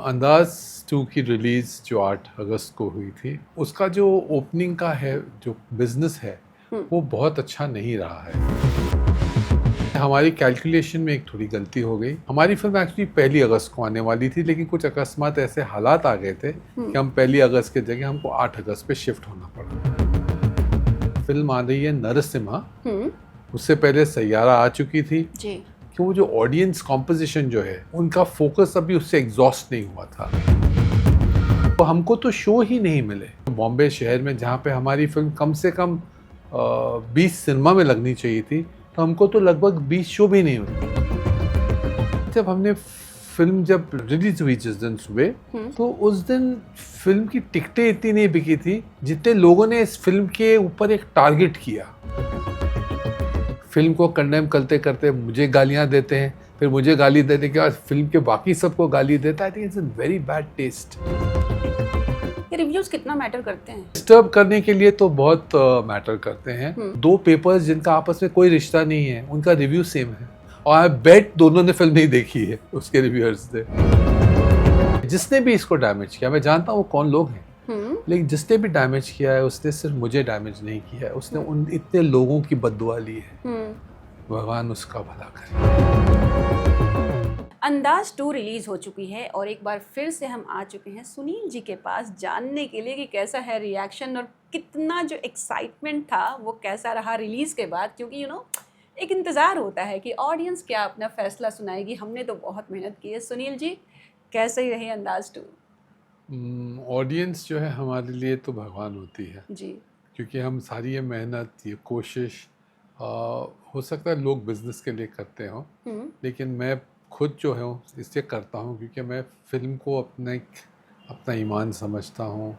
अंदाज 2 की रिलीज़ जो 8 अगस्त को हुई थी, उसका जो ओपनिंग का है जो बिज़नेस है वो बहुत अच्छा नहीं रहा है। हमारी कैलकुलेशन में एक थोड़ी गलती हो गई। हमारी फिल्म एक्चुअली 1 अगस्त को आने वाली थी, लेकिन कुछ अकस्मात ऐसे हालात आ गए थे कि हम 1 अगस्त की जगह हमको 8 अगस्त पे शिफ्ट होना पड़ा। फिल्म आ रही है नरसिम्हा, उससे पहले सैयारा आ चुकी थी जी। कि वो जो ऑडियंस कॉम्पोजिशन जो है उनका फोकस अभी उससे एग्जॉस्ट नहीं हुआ था। तो हमको तो शो ही नहीं मिले। बॉम्बे शहर में जहाँ पे हमारी फिल्म कम से कम 20 सिनेमा में लगनी चाहिए थी, तो हमको तो लगभग 20 शो भी नहीं मिले। जब हमने फिल्म जब रिलीज हुई जिस दिन सुबह, तो उस दिन फिल्म की टिकटें इतनी नहीं बिकी थी जितने लोगों ने इस फिल्म के ऊपर एक टारगेट किया। फिल्म को कंडेम करते करते मुझे गालियां देते हैं, फिर मुझे गाली देने के बाद फिल्म के बाकी सबको गाली देता है। I think it's a very bad taste. ये रिव्यूज कितना मैटर करते हैं? डिस्टर्ब करने के लिए तो बहुत मैटर करते हैं। दो पेपर्स जिनका आपस में कोई रिश्ता नहीं है, उनका रिव्यू सेम है, और आई बेट दोनों ने फिल्म नहीं देखी है उसके रिव्यूअर्स ने। जिसने भी इसको डैमेज किया, मैं जानता हूँ वो कौन लोग हैं, लेकिन जिसने भी डैमेज किया है उसने सिर्फ मुझे डैमेज नहीं किया है, उसने उन इतने लोगों की बद्दुआ ली है। भगवान उसका भला करे। अंदाज 2 रिलीज हो चुकी है और एक बार फिर से हम आ चुके हैं सुनील जी के पास जानने के लिए कि कैसा है रिएक्शन और कितना जो एक्साइटमेंट था वो कैसा रहा रिलीज के बाद, क्योंकि एक इंतज़ार होता है कि ऑडियंस क्या अपना फैसला सुनाएगी। हमने तो बहुत मेहनत की है। सुनील जी, कैसे ही रही अंदाज 2? ऑडियंस जो है हमारे लिए तो भगवान होती है जी। क्योंकि हम सारी ये मेहनत, ये कोशिश, हो सकता है लोग बिजनेस के लिए करते हों, लेकिन मैं खुद जो है इससे करता हूँ क्योंकि मैं फिल्म को अपना ईमान समझता हूँ,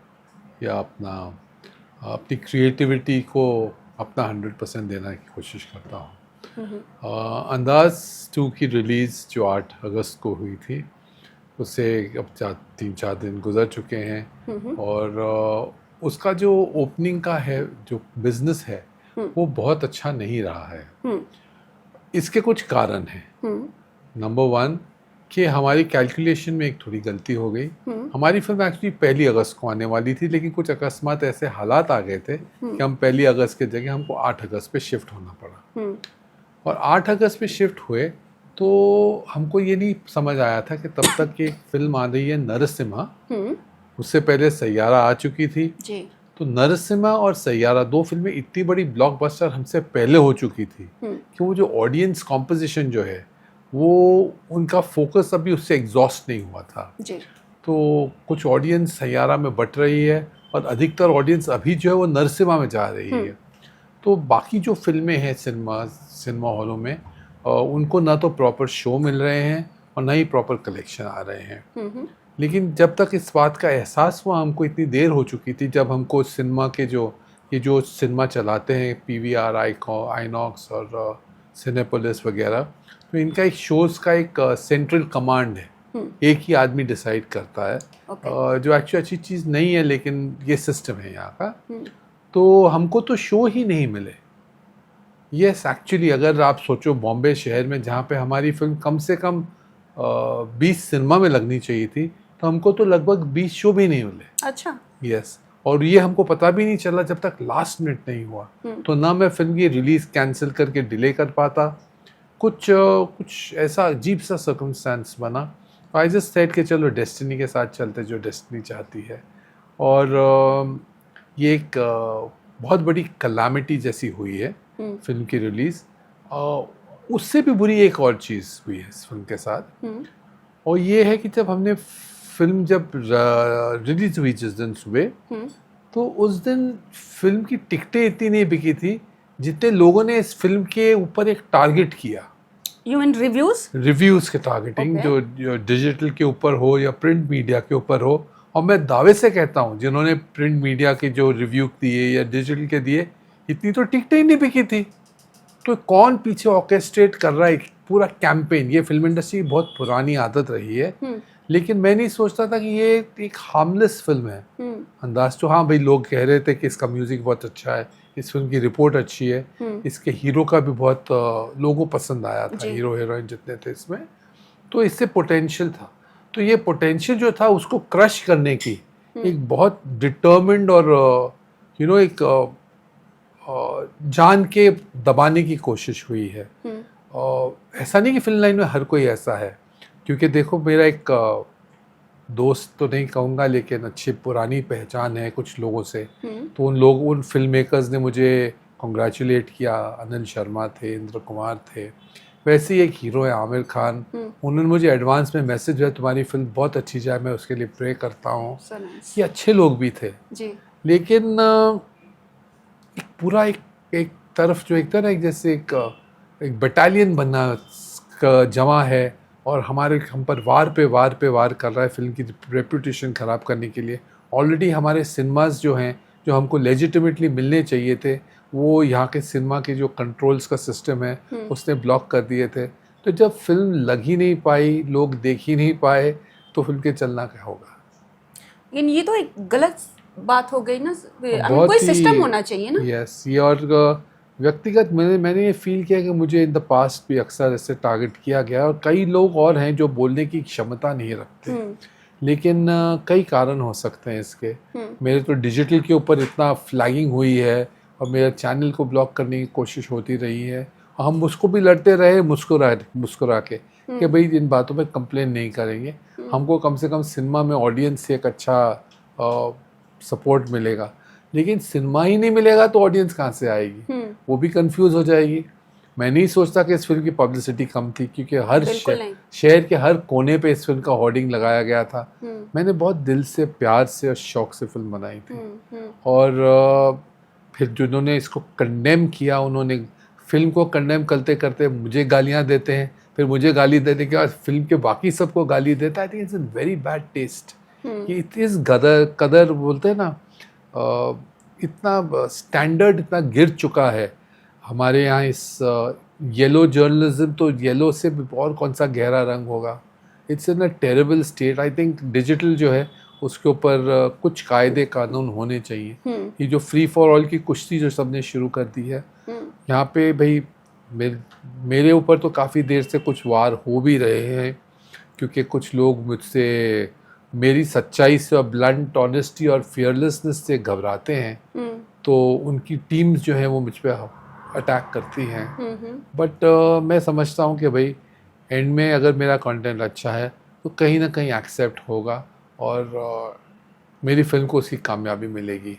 या अपनी क्रिएटिविटी को अपना 100% देने की कोशिश करता हूँ। अंदाज 2 की रिलीज़ जो 8 अगस्त को हुई थी, उससे अब 3-4 दिन गुजर चुके हैं, और उसका जो ओपनिंग का है जो बिज़नेस है वो बहुत अच्छा नहीं रहा है। इसके कुछ कारण हैं। नंबर 1 कि हमारी कैलकुलेशन में एक थोड़ी गलती हो गई। हमारी फिल्म एक्चुअली 1 अगस्त को आने वाली थी, लेकिन कुछ अकस्मात ऐसे हालात आ गए थे कि हम 1 अगस्त की जगह हमको 8 अगस्त पे शिफ्ट होना पड़ा। और 8 अगस्त पे शिफ्ट हुए तो हमको ये नहीं समझ आया था कि तब तक एक फिल्म आ रही है नरसिम्हा, उससे पहले सैयारा आ चुकी थी जी। तो नरसिम्हा और सैयारा 2 फिल्में इतनी बड़ी ब्लॉकबस्टर हमसे पहले हो चुकी थी कि वो जो ऑडियंस कॉम्पोजिशन जो है वो उनका फोकस अभी उससे एग्जॉस्ट नहीं हुआ था जी। तो कुछ ऑडियंस सैयारा में बट रही है और अधिकतर ऑडियंस अभी जो है वो नरसिम्हा में जा रही है। तो बाकी जो फिल्में हैं सिनेमा हॉलों में, उनको ना तो प्रॉपर शो मिल रहे हैं और ना ही प्रॉपर कलेक्शन आ रहे हैं। लेकिन जब तक इस बात का एहसास हुआ, हमको इतनी देर हो चुकी थी, जब हमको सिनेमा के ये जो सिनेमा चलाते हैं PVR, आइनॉक्स और सिनेपोलिस वगैरह, तो इनका एक शोज़ का एक सेंट्रल कमांड है, एक ही आदमी डिसाइड करता है, जो एक्चुअली अच्छी चीज़ नहीं है, लेकिन ये सिस्टम है यहाँ का। तो हमको तो शो ही नहीं मिले। यस, एक्चुअली अगर आप सोचो बॉम्बे शहर में जहाँ पे हमारी फिल्म कम से कम 20 सिनेमा में लगनी चाहिए थी, तो हमको तो लगभग 20 शो भी नहीं मिले। अच्छा। यस, और ये हमको पता भी नहीं चला जब तक लास्ट मिनट नहीं हुआ। तो ना मैं फिल्म की रिलीज़ कैंसिल करके डिले कर पाता, कुछ ऐसा अजीब सा सर्कमस्टेंस बना। आई जस्ट सेड कि चलो डेस्टिनी के साथ चलते, जो डेस्टिनी चाहती है। और ये एक बहुत बड़ी कलामिटी जैसी हुई है फिल्म की रिलीज़। उससे भी बुरी एक और चीज़ हुई है इस फिल्म के साथ, और ये है कि जब हमने फिल्म जब रिलीज़ हुई जिस दिन सुबह, तो उस दिन फिल्म की टिकटें इतनी नहीं बिकी थी जितने लोगों ने इस फिल्म के ऊपर एक टारगेट किया। यू मीन रिव्यूज़ के टारगेटिंग, जो डिजिटल के ऊपर हो या प्रिंट मीडिया के ऊपर हो। और मैं दावे से कहता हूँ जिन्होंने प्रिंट मीडिया के जो रिव्यू दिए या डिजिटल के दिए, इतनी तो टिकटें ही नहीं बिकी थी। तो कौन पीछे ऑर्केस्ट्रेट कर रहा है पूरा कैंपेन? ये फिल्म इंडस्ट्री की बहुत पुरानी आदत रही है, लेकिन मैं नहीं सोचता था कि ये एक हार्मलेस फिल्म है। अंदाज तो हाँ भाई, लोग कह रहे थे कि इसका म्यूज़िक बहुत अच्छा है, इस फिल्म की रिपोर्ट अच्छी है, इसके हीरो का भी बहुत लोगों को पसंद आया था, हीरो हीरोइन जितने थे इसमें, तो इससे पोटेंशियल था। तो ये पोटेंशियल जो था उसको क्रश करने की एक बहुत डिटर्मिन्ड और एक जान के दबाने की कोशिश हुई है। ऐसा नहीं कि फिल्म लाइन में हर कोई ऐसा है, क्योंकि देखो मेरा एक दोस्त तो नहीं कहूँगा लेकिन अच्छी पुरानी पहचान है कुछ लोगों से, तो उन फिल्म मेकर्स ने मुझे कॉन्ग्रेचुलेट किया। अनिल शर्मा थे, इंद्र कुमार थे, वैसे ही एक हीरो है आमिर खान, उन्होंने मुझे एडवांस में मैसेज दिया तुम्हारी फिल्म बहुत अच्छी जाए, मैं उसके लिए प्रे करता हूँ। ये अच्छे लोग भी थे जी। लेकिन एक पूरा एक तरफ जो एक था ना, एक जैसे एक बटालियन बनना जमा है और हम पर वार पे वार कर रहा है फिल्म की रेपुटेशन ख़राब करने के लिए। ऑलरेडी हमारे सिनेमास जो हैं, जो हमको लेजिटिमेटली मिलने चाहिए थे, वो यहाँ के सिनेमा के जो कंट्रोल्स का सिस्टम है उसने ब्लॉक कर दिए थे। तो जब फिल्म लग ही नहीं पाई, लोग देख ही नहीं पाए, तो फिल्म के चलना क्या होगा? लेकिन ये तो एक गलत बात हो गई ना, कोई सिस्टम होना चाहिए ना। यस, ये और व्यक्तिगत मैंने ये फील किया कि मुझे इन द पास्ट भी अक्सर ऐसे टारगेट किया गया, और कई लोग और हैं जो बोलने की क्षमता नहीं रखते, लेकिन कई कारण हो सकते हैं इसके। मेरे तो डिजिटल के ऊपर इतना फ्लैगिंग हुई है और मेरे चैनल को ब्लॉक करने की कोशिश होती रही है, हम उसको भी लड़ते रहे मुस्कुरा के कि भाई इन बातों पे कंप्लेन नहीं करेंगे, हमको कम से कम सिनेमा में ऑडियंस से एक अच्छा सपोर्ट मिलेगा। लेकिन सिनेमा ही नहीं मिलेगा तो ऑडियंस कहाँ से आएगी? वो भी कंफ्यूज हो जाएगी। मैं नहीं सोचता कि इस फिल्म की पब्लिसिटी कम थी, क्योंकि हर शहर के हर कोने पे इस फिल्म का होर्डिंग लगाया गया था। मैंने बहुत दिल से, प्यार से और शौक से फिल्म बनाई थी। और फिर जिन्होंने इसको कंडेम किया, उन्होंने फिल्म को कंडेम करते करते मुझे गालियाँ देते हैं, फिर मुझे गाली देने के बाद फिल्म के बाकी सबको गाली देता है। I think it's a very bad taste कि इस कदर बोलते हैं ना, इतना स्टैंडर्ड इतना गिर चुका है हमारे यहाँ। इस येलो जर्नलिज्म, तो येलो से और कौन सा गहरा रंग होगा? It's in a terrible state. I think digital जो है उसके ऊपर कुछ कायदे कानून होने चाहिए। ये जो फ्री फॉर ऑल की कुश्ती जो सबने शुरू कर दी है, यहाँ पे भाई मेरे ऊपर तो काफ़ी देर से कुछ वार हो भी रहे हैं, क्योंकि कुछ लोग मुझसे मेरी सच्चाई से और ब्लंट ऑनेस्टी और फियरलेसनेस से घबराते हैं, तो उनकी टीम्स जो हैं वो मुझ पे अटैक करती हैं। बट मैं समझता हूँ कि भाई एंड में अगर मेरा कंटेंट अच्छा है तो कहीं ना कहीं एक्सेप्ट होगा और मेरी फिल्म को उसकी कामयाबी मिलेगी।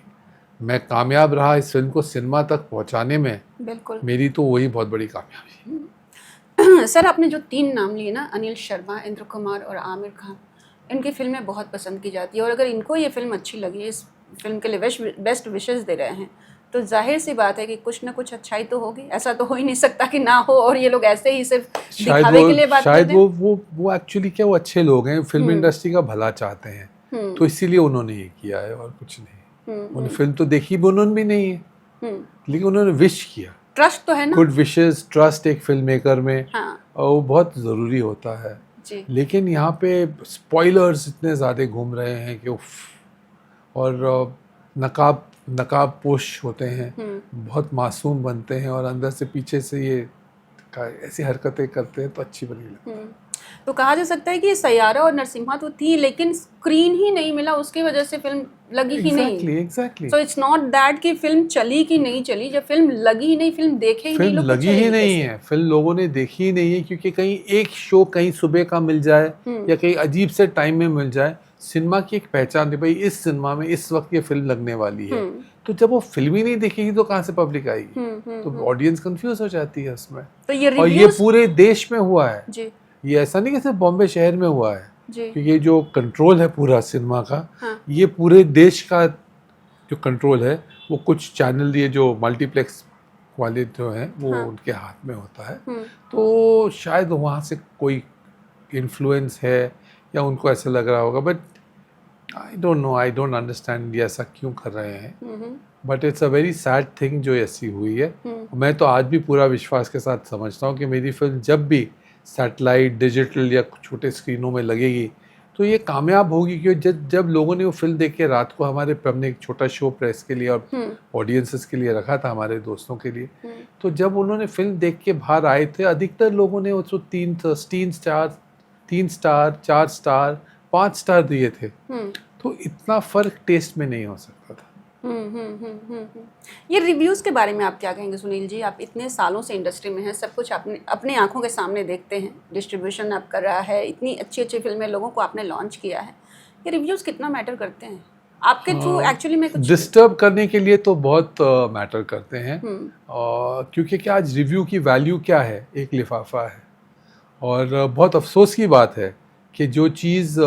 मैं कामयाब रहा इस फिल्म को सिनेमा तक पहुंचाने में, बिल्कुल मेरी तो वही बहुत बड़ी कामयाबी है। सर, आपने जो 3 नाम लिए ना, अनिल शर्मा, इंद्र कुमार और आमिर खान, इनकी फिल्में बहुत पसंद की जाती है, और अगर इनको ये फिल्म अच्छी लगी, इस फिल्म के लिए बेस्ट विशेस दे रहे हैं, तो जाहिर सी बात है कि कुछ ना कुछ अच्छाई तो होगी। ऐसा तो हो ही नहीं सकता कि ना हो, और ये लोग ऐसे ही सिर्फ दिखावे के लिए बात करते हैं। शायद वो एक्चुअली क्या, वो अच्छे लोग हैं, फिल्म इंडस्ट्री का भला चाहते हैं, तो इसीलिए उन्होंने ये किया है और कुछ नहीं। उन्होंने फिल्म तो देखी भी उन्होंने भी नहीं है, लेकिन उन्होंने विश किया। ट्रस्ट तो है ना, गुड विशेस, ट्रस्ट एक फिल्म मेकर में, और वो बहुत ज़रूरी होता है जी। लेकिन यहाँ पे स्पॉयलर्स इतने ज़्यादा घूम रहे हैं कि उफ, और नकाब पोश होते हैं, बहुत मासूम बनते हैं, और अंदर से पीछे से ये ऐसी हरकतें करते हैं, तो अच्छी बनी लगती है। तो कहा जा सकता है कि सैयारा और नरसिम्हा तो थी, लेकिन स्क्रीन ही नहीं मिला, उसकी वजह से फिल्म लगी ही नहीं। Exactly. So it's not that कि फिल्म चली कि नहीं चली, जब फिल्म लगी ही नहीं, फिल्म देखे ही नहीं, लगी ही नहीं है, फिल्म लोगों ने देखी ही नहीं है, क्योंकि कहीं एक शो कहीं सुबह का मिल जाए या कहीं अजीब से टाइम में मिल जाए। सिनेमा की एक पहचान है भाई, इस सिनेमा में इस वक्त ये फिल्म लगने वाली है, तो जब वो फिल्म ही नहीं देखेगी तो कहाँ से पब्लिक आएगी? तो ऑडियंस कंफ्यूज हो जाती है उसमें। तो और ये पूरे देश में हुआ है जी। ये ऐसा नहीं कि सिर्फ बॉम्बे शहर में हुआ है, क्योंकि ये जो कंट्रोल है पूरा सिनेमा का, ये पूरे देश का जो कंट्रोल है, वो कुछ चैनल ये जो मल्टीप्लेक्स वाले जो हैं वो उनके हाथ में होता है। तो शायद वहाँ से कोई इन्फ्लुएंस है या उनको ऐसा लग रहा होगा, but I don't know, I don't understand ये ऐसा क्यों कर रहे हैं। But it's a very sad thing जो ऐसी हुई है। मैं तो आज भी पूरा विश्वास के साथ समझता हूँ कि मेरी फिल्म जब भी सैटेलाइट, डिजिटल या छोटे स्क्रीनों में लगेगी तो ये कामयाब होगी, क्योंकि जब लोगों ने वो फिल्म देख के रात को हमने एक छोटा शो प्रेस के लिए और ऑडियंसेस के लिए रखा था, हमारे दोस्तों के लिए, तो जब उन्होंने फिल्म देख के बाहर आए थे, अधिकतर लोगों ने उसको 3 3 स्टार, 4 स्टार, 5 स्टार दिए थे। तो इतना फ़र्क टेस्ट में नहीं हो सकता था। ये रिव्यूज़ के बारे में आप क्या कहेंगे सुनील जी? आप इतने सालों से इंडस्ट्री में हैं, सब कुछ आपने अपने आंखों के सामने देखते हैं, डिस्ट्रीब्यूशन आप कर रहा है, इतनी अच्छी अच्छी फिल्में लोगों को आपने लॉन्च किया है, ये रिव्यूज़ कितना मैटर करते हैं आपके थ्रू? एक्चुअली मैं कुछ डिस्टर्ब करने के लिए तो बहुत मैटर करते हैं, क्योंकि क्या आज रिव्यू की वैल्यू क्या है? एक लिफाफा है। और बहुत अफसोस की बात है कि जो चीज़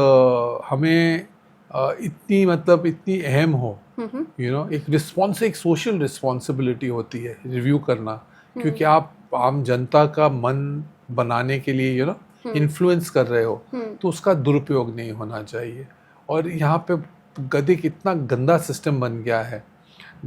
हमें इतनी मतलब इतनी अहम हो, एक सोशल रिस्पॉन्सिबिलिटी होती है रिव्यू करना, क्योंकि आप आम जनता का मन बनाने के लिए इन्फ्लुएंस कर रहे हो, तो उसका दुरुपयोग नहीं होना चाहिए। और यहाँ पे गधे कितना गंदा सिस्टम बन गया है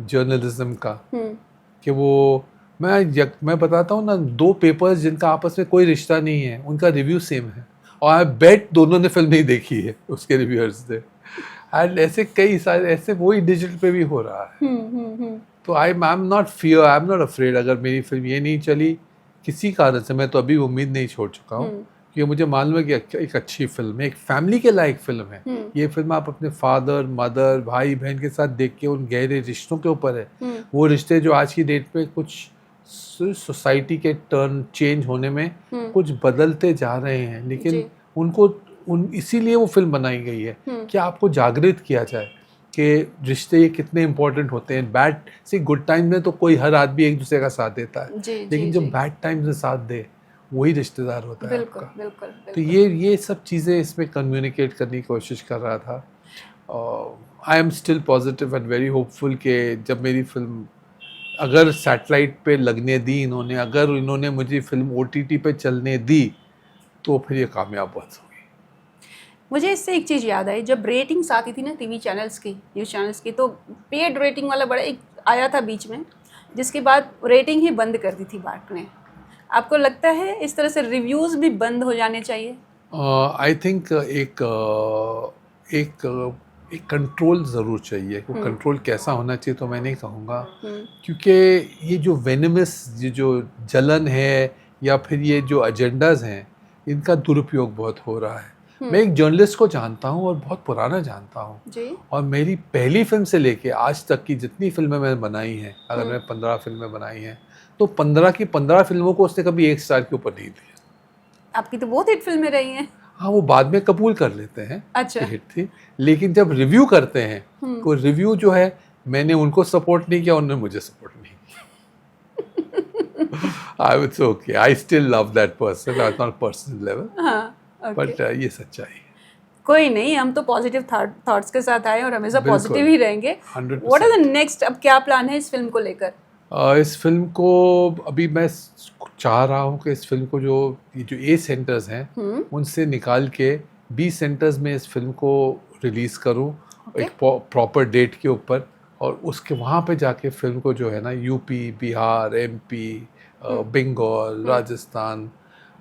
जर्नलिज्म का कि वो मैं बताता हूँ ना, 2 पेपर्स जिनका आपस में कोई रिश्ता नहीं है, उनका रिव्यू सेम है, और आई बेट दोनों ने फिल्म नहीं देखी है उसके रिव्यूअर्स ने। एंड ऐसे कई सारे ऐसे वही डिजिटल पे भी हो रहा है। तो आई एम नॉट अफ्रेड। अगर मेरी फिल्म ये नहीं चली किसी कारण से, मैं तो अभी उम्मीद नहीं छोड़ चुका हूँ, क्योंकि मुझे मालूम है कि एक अच्छी फिल्म है, एक फैमिली के लायक फिल्म है। ये फिल्म आप अपने फादर, मदर, भाई बहन के साथ देख के, उन गहरे रिश्तों के ऊपर है। वो रिश्ते जो आज की डेट पे कुछ सोसाइटी के टर्न चेंज होने में कुछ बदलते जा रहे हैं, लेकिन उनको इसीलिए वो फिल्म बनाई गई है कि आपको जागृत किया जाए कि रिश्ते कितने इंपॉर्टेंट होते हैं। गुड टाइम में तो कोई हर आदमी एक दूसरे का साथ देता है, लेकिन जब बैड टाइम में साथ दे वही रिश्तेदार होता है आपका। बिल्कुल। तो ये सब चीज़ें इसमें कम्युनिकेट करने की कोशिश कर रहा था। I am still positive and very hopeful कि जब मेरी फिल्म अगर सैटेलाइट पे लगने दी इन्होंने, अगर इन्होंने मुझे फिल्म OTT पे चलने दी, तो फिर ये कामयाब बहुत होगी। मुझे इससे एक चीज़ याद आई, जब रेटिंग्स आती थी ना टीवी चैनल्स की, न्यूज़ चैनल्स की, तो पेड रेटिंग वाला बड़ा एक आया था बीच में, जिसके बाद रेटिंग ही बंद कर दी थी बार्क ने। आपको लगता है इस तरह से रिव्यूज़ भी बंद हो जाने चाहिए? आई थिंक एक कंट्रोल ज़रूर चाहिए। वो कंट्रोल कैसा होना चाहिए तो मैं नहीं कहूँगा, क्योंकि ये जो वेनमस, ये जो जलन है या फिर ये जो एजेंडाज हैं, इनका दुरुपयोग बहुत हो रहा है। मैं एक जर्नलिस्ट को जानता हूँ और बहुत पुराना जानता हूँ, और मेरी पहली फिल्म से लेके आज तक की जितनी फिल्में मैंने बनाई हैं, अगर मैं 15 फिल्में बनाई हैं, तो 15 की 15 फिल्मों को उसने कभी 1 स्टार के ऊपर नहीं दिया। आपकी तो बहुत हिट फिल्में रही हैं। हाँ, वो बाद में कबूल कर लेते हैं। अच्छा। हिट थी, लेकिन जब रिव्यू करते हैं तो रिव्यू जो है, मैंने उनको सपोर्ट नहीं किया, उन्होंने मुझे सपोर्ट नहीं किया। I was okay, I still love that person at not personal level, but ये सच्चाई है। कोई नहीं, हम तो पॉजिटिव थॉट्स के साथ आए और हमेशा पॉजिटिव ही रहेंगे। 100%। What is the next? अब क्या प्लान है इस फिल्म को लेकर? इस फिल्म को अभी मैं चाह रहा हूँ कि इस फिल्म को जो A सेंटर्स हैं उनसे निकाल के B सेंटर्स में इस फिल्म को रिलीज़ करूँ, एक प्रॉपर डेट के ऊपर, और उसके वहाँ पे जाके फिल्म को जो है ना UP, बिहार, MP, बंगाल, राजस्थान,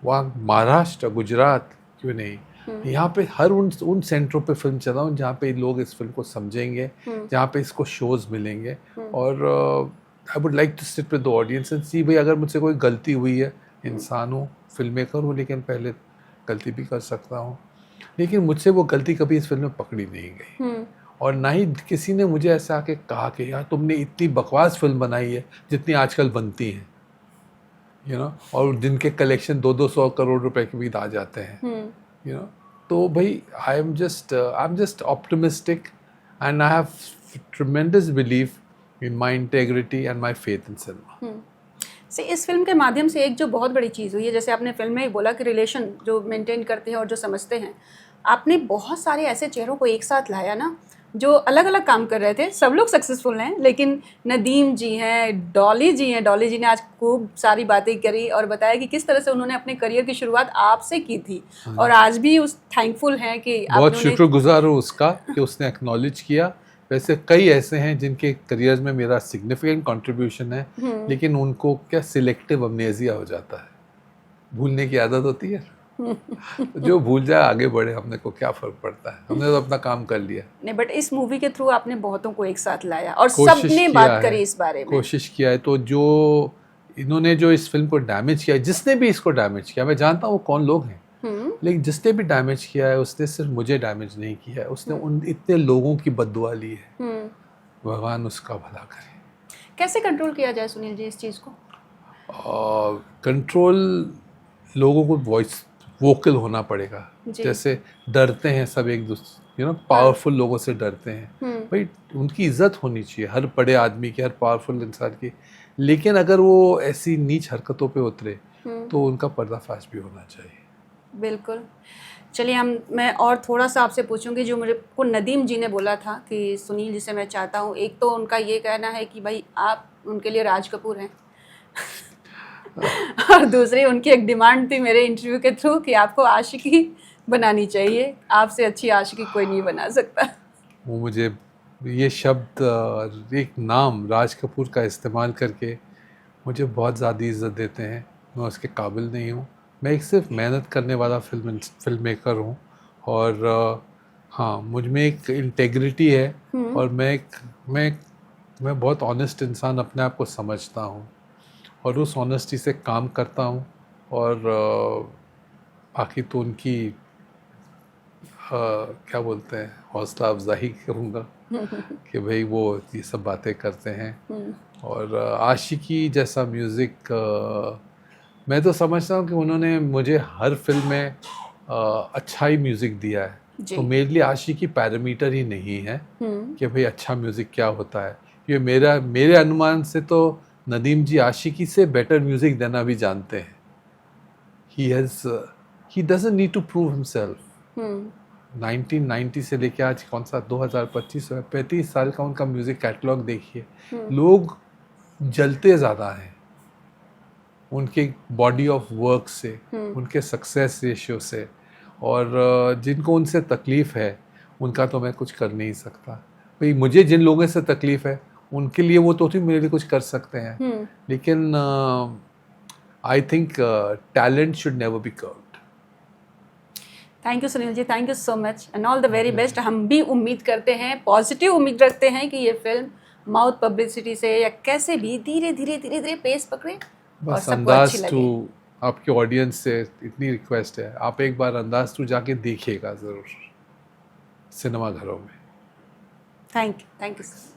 वहाँ महाराष्ट्र, गुजरात, क्यों नहीं, यहाँ पे हर उन सेंटरों पे फिल्म चलाऊँ जहाँ पे लोग इस फिल्म को समझेंगे, जहाँ पे इसको शोज़ मिलेंगे। और I would like to sit with the audience and see, भाई अगर मुझसे कोई गलती हुई है, इंसान हूँ, फिल्म मेकर हूँ, लेकिन पहले गलती भी कर सकता हूँ, लेकिन मुझसे वो गलती कभी इस फिल्म में पकड़ी नहीं गई। और ना ही किसी ने मुझे ऐसा आके कहा कि यार तुमने इतनी बकवास फिल्म बनाई है जितनी आजकल बनती हैं, और जिनके कलेक्शन 200 करोड़ रुपए के भी आ जाते हैं, तो भाई I am just optimistic and I have ट्रेमेंडस belief in my integrity and my faith in cinema. इस फिल्म के माध्यम से एक जो बहुत बड़ी चीज़ हुई है, जैसे आपने फिल्म में ही बोला कि रिलेशन जो मेंटेन करते हैं और जो समझते हैं, आपने बहुत सारे ऐसे चेहरों को एक साथ लाया ना, जो अलग अलग काम कर रहे थे। सब लोग सक्सेसफुल हैं, लेकिन नदीम जी हैं, डॉली जी ने आज खूब सारी बातें करी और बताया कि किस तरह से उन्होंने अपने करियर की शुरुआत आपसे की थी, और आज भी उस थैंकफुल हैं कि बहुत शुक्रगुजार हूँ उसका कि उसने एक्नॉलेज किया। वैसे कई ऐसे हैं जिनके करियर में मेरा सिग्निफिकेंट कंट्रीब्यूशन है, लेकिन उनको क्या सिलेक्टिव अमनेजिया हो जाता है, भूलने की आदत होती है। जो भूल जाए आगे बढ़े, हमने को क्या फर्क पड़ता है, हमने तो अपना काम कर लिया। नहीं, बट इस मूवी के थ्रू आपने बहुतों को एक साथ लाया और सबने बात करी इस बारे में, कोशिश किया है। तो जो इन्होंने जो इस फिल्म को डैमेज किया, जिसने भी इसको डैमेज किया, मैं जानता हूँ वो कौन लोग हैं। लेकिन जिसने भी डैमेज किया है उसने सिर्फ मुझे डैमेज नहीं किया है, उसने उन इतने लोगों की बद्दुआ ली है। भगवान उसका भला करे। कैसे कंट्रोल किया जाए सुनील जी इस चीज़ को? कंट्रोल, लोगों को वोकल होना पड़ेगा। जी। जैसे डरते हैं सब एक दूसरे पावरफुल लोगों से डरते हैं, भाई उनकी इज्जत होनी चाहिए, हर बड़े आदमी की, हर पावरफुल इंसान की। लेकिन अगर वो ऐसी नीच हरकतों पे उतरे तो उनका पर्दाफाश भी होना चाहिए। बिल्कुल। चलिए मैं और थोड़ा सा आपसे पूछूंगी, जो मेरे को नदीम जी ने बोला था कि सुनील जी से मैं चाहता हूँ, एक तो उनका ये कहना है कि भाई आप उनके लिए राज कपूर हैं और दूसरी उनकी एक डिमांड थी मेरे इंटरव्यू के थ्रू कि आपको आशिकी बनानी चाहिए, आपसे अच्छी आशिकी कोई नहीं बना सकता। वो मुझे ये शब्द, एक नाम राज कपूर का इस्तेमाल करके मुझे बहुत ज़्यादा इज़्ज़त देते हैं। मैं उसके काबिल नहीं हूँ। मैं एक सिर्फ मेहनत करने वाला फिल्म मेकर हूँ, और हाँ, मुझ में एक इंटेग्रिटी है, और मैं बहुत ऑनेस्ट इंसान अपने आप को समझता हूँ, और उस ऑनेस्टी से काम करता हूँ। और बाकी तो उनकी क्या बोलते हैं, हौसला अफजाई करूँगा कि भाई वो ये सब बातें करते हैं। और आशिकी जैसा म्यूज़िक, मैं तो समझता हूँ कि उन्होंने मुझे हर फिल्म में अच्छा ही म्यूज़िक दिया है। तो मेरे लिए आशिकी पैरामीटर ही नहीं है कि भाई अच्छा म्यूज़िक क्या होता है। ये मेरे अनुमान से तो नदीम जी आशिकी से बेटर म्यूज़िक देना भी जानते हैं। he doesn't need to prove himself। 1990 से लेके आज कौन सा 2025 है, 35 साल का उनका म्यूज़िक कैटलॉग देखिए। लोग जलते ज़्यादा हैं उनके बॉडी ऑफ वर्क से, उनके सक्सेस रेशियो से, और जिनको उनसे तकलीफ़ है उनका तो मैं कुछ कर नहीं सकता। भाई मुझे जिन लोगों से तकलीफ़ है उनके लिए वो तो मेरे लिए कुछ कर सकते हैं, लेकिन I think talent should never be curbed. Thank you Sunil ji, thank you so much and all the very best. हम भी उम्मीद करते हैं, पॉजिटिव उम्मीद रखते हैं कि ये फिल्म माउथ पब्लिसिटी से या कैसे भी धीरे धीरे पेस पकड़े और सबको अच्छी लगे। आपके ऑडियंस से इतनी रिक्वेस्ट है, आप एक बार अंदाज 2 जाके देखिएगा ज़रूर सिनेमा घरों में। Thank you sir.